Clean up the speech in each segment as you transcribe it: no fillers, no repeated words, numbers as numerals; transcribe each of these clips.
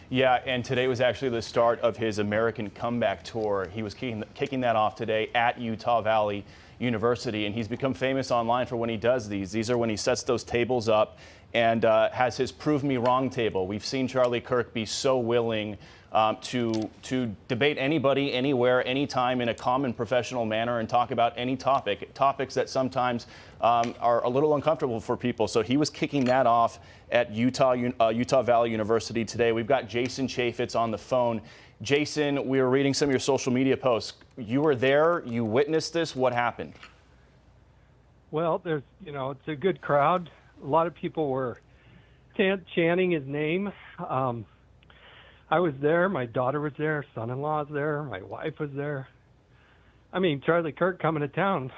Yeah, and today was actually the start of his American comeback tour. He was kicking that off today at Utah Valley University, and he's become famous online for when he does these. These are when he sets those tables up and has his Prove Me Wrong table. We've seen Charlie Kirk be so willing to debate anybody, anywhere, anytime in a common professional manner and talk about any topics that sometimes are a little uncomfortable for people. So he was kicking that off at Utah Valley University today. We've got Jason Chaffetz on the phone. Jason, we were reading some of your social media posts. You were there, you witnessed this. What happened? Well, it's a good crowd. A lot of people were chanting his name. I was there. My daughter was there. Son-in-law was there. My wife was there. I mean, Charlie Kirk coming to town.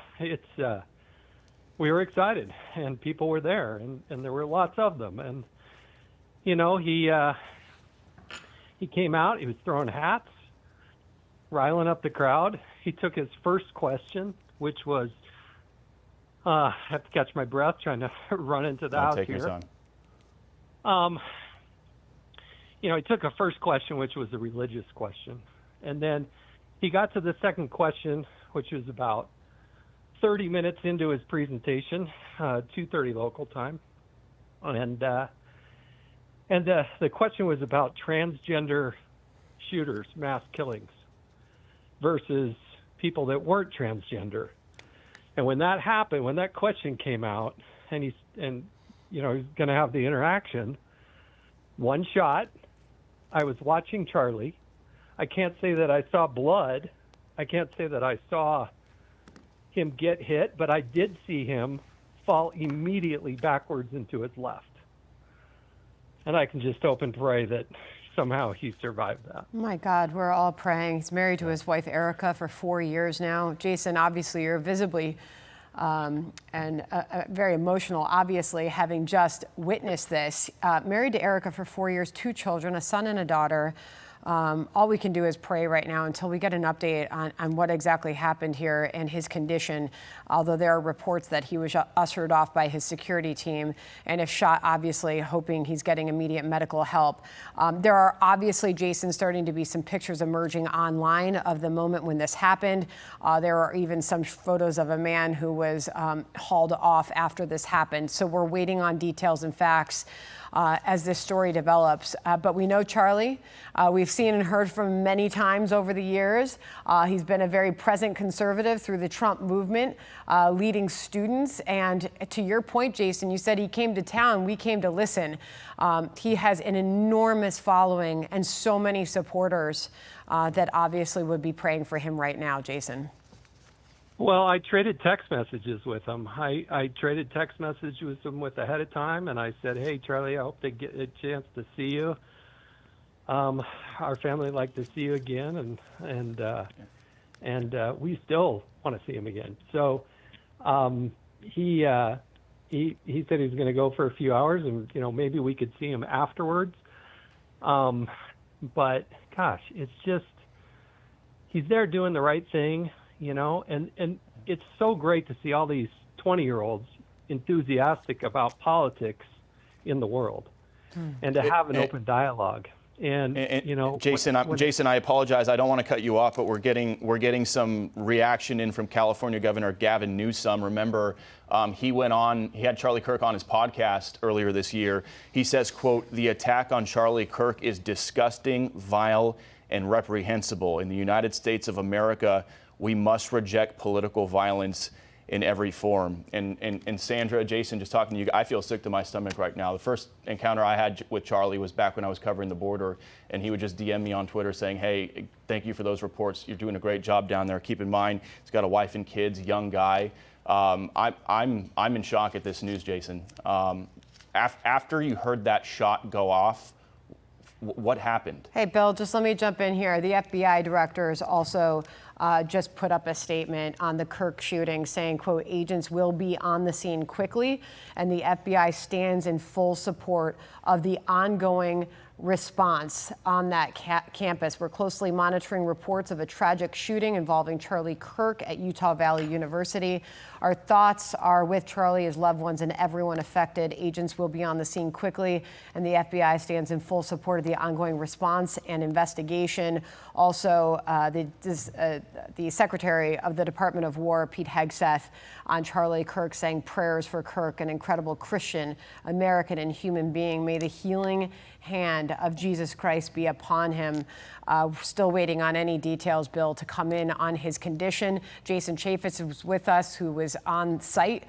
We were excited, and people were there, and there were lots of them. And he came out. He was throwing hats, riling up the crowd. He took his first question, which was, I have to catch my breath trying to run into the house here. Take your time. He took a first question, which was a religious question. And then he got to the second question, which was about 30 minutes into his presentation, 2:30 local time. And the question was about transgender shooters, mass killings, versus people that weren't transgender. And when that happened, when that question came out, and he's going to have the interaction, one shot. I was watching Charlie. I can't say that I saw blood. I can't say that I saw him get hit, but I did see him fall immediately backwards into his left. And I can just hope and pray that somehow he survived that. Oh my God, we're all praying. He's married to his wife, Erica, for 4 years now. Jason, obviously, you're visibly very emotional, obviously, having just witnessed this. Married to Erica for 4 years, 2 children, a son and a daughter. All we can do is pray right now until we get an update on what exactly happened here and his condition, although there are reports that he was ushered off by his security team and if shot, obviously hoping he's getting immediate medical help. There are obviously, Jason, starting to be some pictures emerging online of the moment when this happened. There are even some photos of a man who was hauled off after this happened. So we're waiting on details and facts as this story develops. But we know Charlie. We've seen and heard from him many times over the years. He's been a very present conservative through the Trump movement, leading students. And to your point, Jason, you said he came to town. We came to listen. He has an enormous following and so many supporters that obviously would be praying for him right now, Jason. Well, I traded text messages with him. I traded text messages with him ahead of time, and I said, "Hey, Charlie, I hope they get a chance to see you. Our family would like to see you again, and we still want to see him again." So he said he was going to go for a few hours, and maybe we could see him afterwards. But gosh, it's just he's there doing the right thing. And it's so great to see all these 20-year-olds enthusiastic about politics in the world and to have an open dialogue. And Jason, I apologize. I don't want to cut you off, but we're getting some reaction in from California Governor Gavin Newsom. Remember, he had Charlie Kirk on his podcast earlier this year. He says, quote, "The attack on Charlie Kirk is disgusting, vile, and reprehensible. In the United States of America, we must reject political violence in every form." And Sandra, Jason, just talking to you, I feel sick to my stomach right now. The first encounter I had with Charlie was back when I was covering the border, and he would just DM me on Twitter saying, "Hey, thank you for those reports. You're doing a great job down there. Keep in mind, he's got a wife and kids, young guy." I'm in shock at this news, Jason. After you heard that shot go off, what happened? Hey, Bill, just let me jump in here. The FBI director is also just put up a statement on the Kirk shooting saying, quote, agents will be on the scene quickly, and the FBI stands in full support of the ongoing response on that campus. We're closely monitoring reports of a tragic shooting involving Charlie Kirk at Utah Valley University. Our thoughts are with Charlie, his loved ones, and everyone affected. Agents will be on the scene quickly, and the FBI stands in full support of the ongoing response and investigation. Also, the Secretary of the Department of War, Pete Hegseth, on Charlie Kirk, saying prayers for Kirk, an incredible Christian, American, and human being. May the healing hand of Jesus Christ be upon him. Still waiting on any details, Bill, to come in on his condition. Jason Chaffetz was with us, who was on site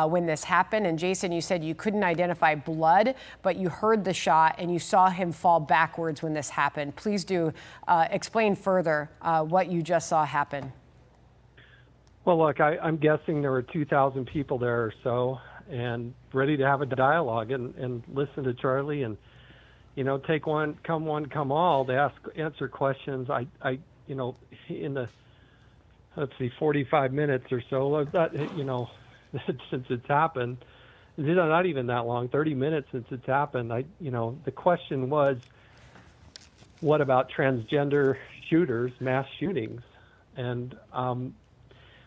when this happened. And Jason, you said you couldn't identify blood, but you heard the shot and you saw him fall backwards when this happened. Please do explain further what you just saw happen. Well, look, I'm guessing there were 2,000 people there or so, and ready to have a dialogue and listen to Charlie and, you know, take one, come all, to answer questions. I in the, 45 minutes or so, that, you know, since it's happened, not even that long, 30 minutes since it's happened, the question was, what about transgender shooters, mass shootings? And,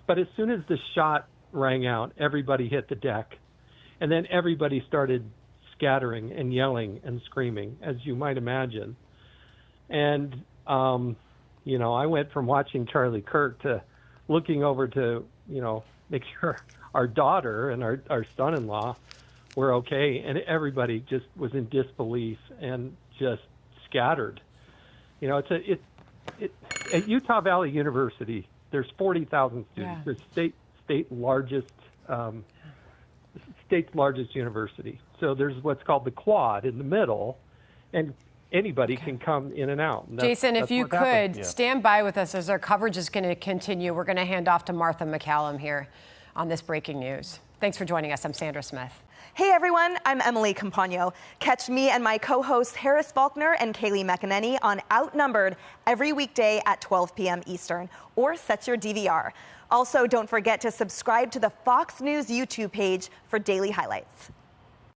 but as soon as the shot rang out, everybody hit the deck, and then everybody started scattering and yelling and screaming, as you might imagine. And, I went from watching Charlie Kirk to looking over to, make sure our daughter and our son-in-law were okay. And everybody just was in disbelief and just scattered. At Utah Valley University, there's 40,000 students. Yeah. There's state's largest university. So there's what's called the quad in the middle, and anybody can come in and out. And Jason, if you could, stand by with us as our coverage is going to continue. We're going to hand off to Martha McCallum here on this breaking news. Thanks for joining us. I'm Sandra Smith. Hey everyone, I'm Emily Campagno. Catch me and my co-hosts Harris Faulkner and Kaylee McEnany on Outnumbered every weekday at 12 p.m. Eastern, or set your DVR. Also, don't forget to subscribe to the Fox News YouTube page for daily highlights.